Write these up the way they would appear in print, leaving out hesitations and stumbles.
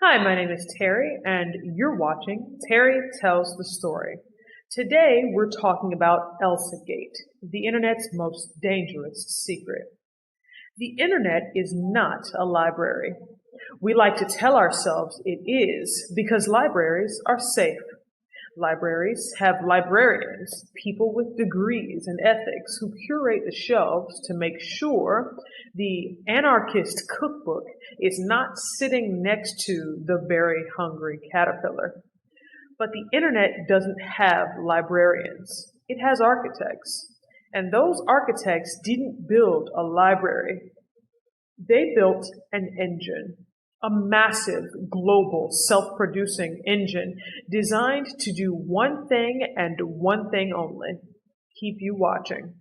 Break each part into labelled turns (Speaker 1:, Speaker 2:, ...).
Speaker 1: Hi, my name is Terry, and you're watching Terry Tells the Story. Today, we're talking about Elsagate, the internet's most dangerous secret. The internet is not a library. We like to tell ourselves it is because libraries are safe. Libraries have librarians, people with degrees in ethics who curate the shelves to make sure the anarchist cookbook is not sitting next to the very hungry caterpillar. But the internet doesn't have librarians. It has architects. And those architects didn't build a library. They built an engine, a massive, global, self-producing engine designed to do one thing and one thing only: keep you watching.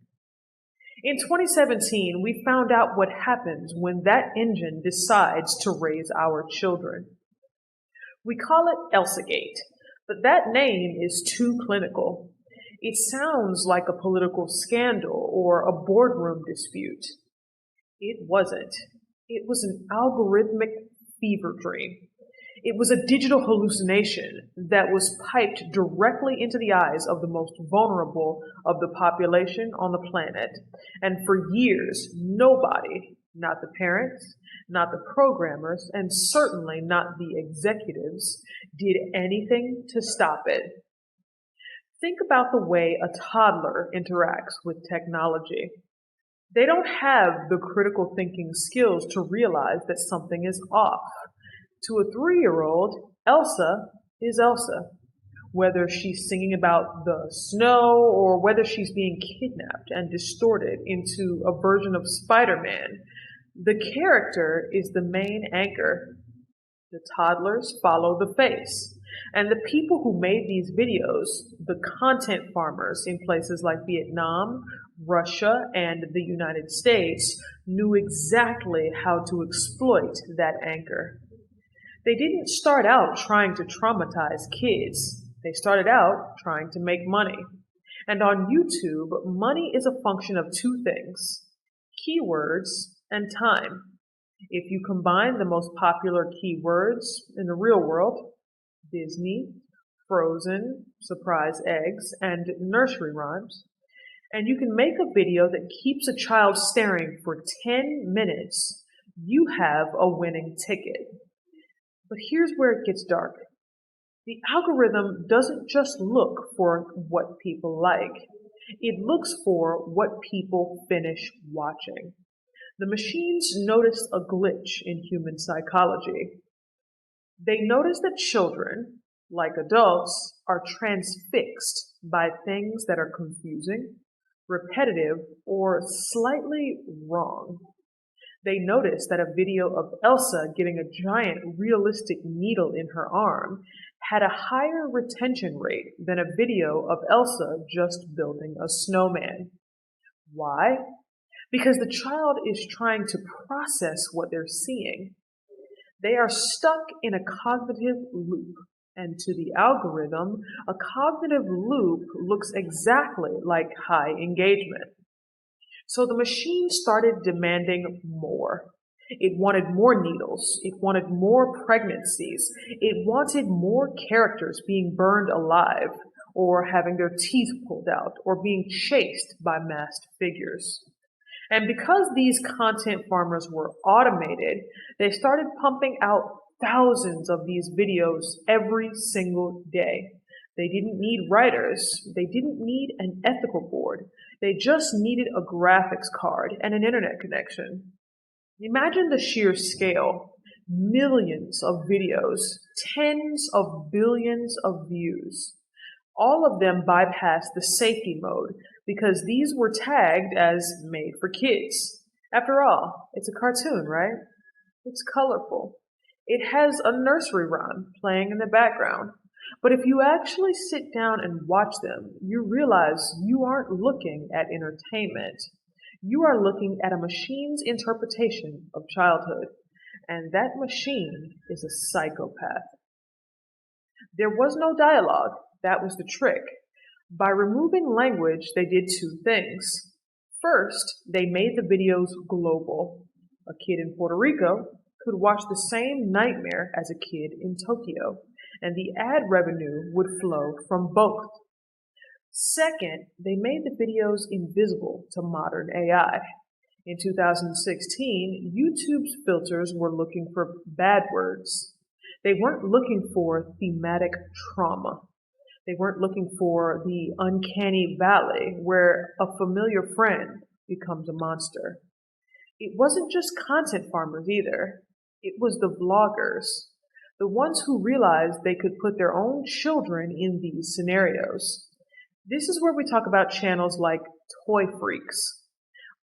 Speaker 1: In 2017, we found out what happens when that engine decides to raise our children. We call it Elsagate, but that name is too clinical. It sounds like a political scandal or a boardroom dispute. It wasn't. It was an algorithmic fever dream. It was a digital hallucination that was piped directly into the eyes of the most vulnerable of the population on the planet. And for years, nobody, not the parents, not the programmers, and certainly not the executives, did anything to stop it. Think about the way a toddler interacts with technology. They don't have the critical thinking skills to realize that something is off. To a 3-year-old, Elsa is Elsa. Whether she's singing about the snow or whether she's being kidnapped and distorted into a version of Spider-Man, the character is the main anchor. The toddlers follow the face. And the people who made these videos, the content farmers in places like Vietnam, Russia, and the United States, knew exactly how to exploit that anchor. They didn't start out trying to traumatize kids. They started out trying to make money. And on YouTube, money is a function of two things: keywords and time. If you combine the most popular keywords in the real world, Disney, Frozen, surprise eggs, and nursery rhymes, and you can make a video that keeps a child staring for 10 minutes, you have a winning ticket. But here's where it gets dark. The algorithm doesn't just look for what people like. It looks for what people finish watching. The machines noticed a glitch in human psychology. They notice that children, like adults, are transfixed by things that are confusing, repetitive, or slightly wrong. They notice that a video of Elsa getting a giant realistic needle in her arm had a higher retention rate than a video of Elsa just building a snowman. Why? Because the child is trying to process what they're seeing. They are stuck in a cognitive loop, and to the algorithm, a cognitive loop looks exactly like high engagement. So the machine started demanding more. It wanted more needles. It wanted more pregnancies. It wanted more characters being burned alive, or having their teeth pulled out, or being chased by masked figures. And because these content farmers were automated, they started pumping out thousands of these videos every single day. They didn't need writers. They didn't need an ethical board. They just needed a graphics card and an internet connection. Imagine the sheer scale. Millions of videos, tens of billions of views. All of them bypassed the safety mode because these were tagged as made for kids. After all, it's a cartoon, right? It's colorful. It has a nursery rhyme playing in the background. But if you actually sit down and watch them, you realize you aren't looking at entertainment. You are looking at a machine's interpretation of childhood. And that machine is a psychopath. There was no dialogue. That was the trick. By removing language, they did two things. First, they made the videos global. A kid in Puerto Rico could watch the same nightmare as a kid in Tokyo, and the ad revenue would flow from both. Second, they made the videos invisible to modern AI. In 2016, YouTube's filters were looking for bad words. They weren't looking for thematic trauma. They weren't looking for the uncanny valley where a familiar friend becomes a monster. It wasn't just content farmers either. It was the vloggers, the ones who realized they could put their own children in these scenarios. This is where we talk about channels like Toy Freaks.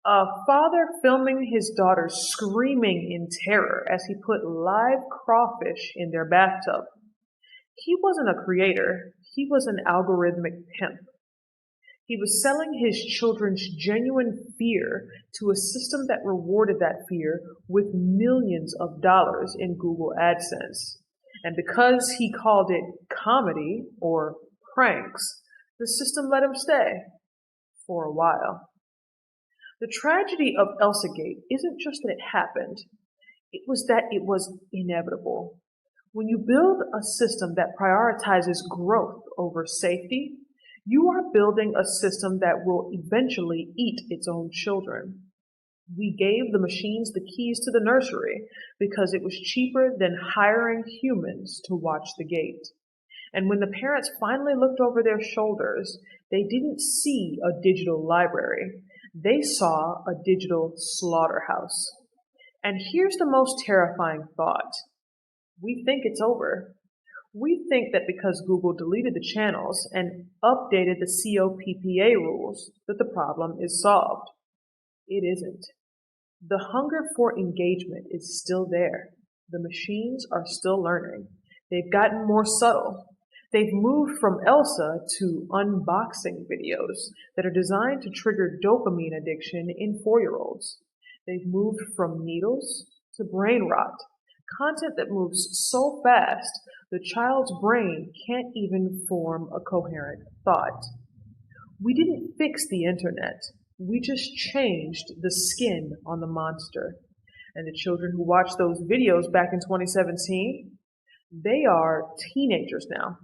Speaker 1: A father filming his daughter screaming in terror as he put live crawfish in their bathtub. He wasn't a creator, he was an algorithmic pimp. He was selling his children's genuine fear to a system that rewarded that fear with millions of dollars in Google AdSense. And because he called it comedy or pranks, the system let him stay for a while. The tragedy of Elsagate isn't just that it happened, it was that it was inevitable. When you build a system that prioritizes growth over safety, you are building a system that will eventually eat its own children. We gave the machines the keys to the nursery because it was cheaper than hiring humans to watch the gate. And when the parents finally looked over their shoulders, they didn't see a digital library. They saw a digital slaughterhouse. And here's the most terrifying thought. We think it's over. We think that because Google deleted the channels and updated the COPPA rules, that the problem is solved. It isn't. The hunger for engagement is still there. The machines are still learning. They've gotten more subtle. They've moved from Elsa to unboxing videos that are designed to trigger dopamine addiction in 4-year-olds. They've moved from needles to brain rot, content that moves so fast the child's brain can't even form a coherent thought. We didn't fix the internet. We just changed the skin on the monster. And the children who watched those videos back in 2017, they are teenagers now.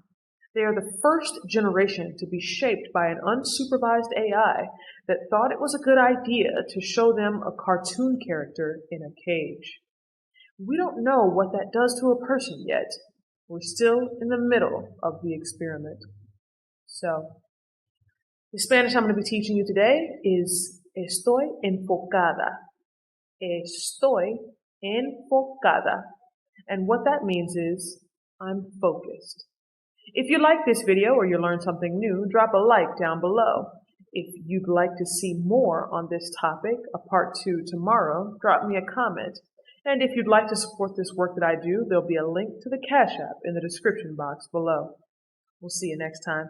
Speaker 1: They are the first generation to be shaped by an unsupervised AI that thought it was a good idea to show them a cartoon character in a cage. We don't know what that does to a person yet. We're still in the middle of the experiment. So, the Spanish I'm going to be teaching you today is Estoy enfocada. Estoy enfocada. And what that means is, I'm focused. If you like this video or you learned something new, drop a like down below. If you'd like to see more on this topic, a part 2 tomorrow, drop me a comment. And if you'd like to support this work that I do, there'll be a link to the Cashapp in the description box below. We'll see you next time.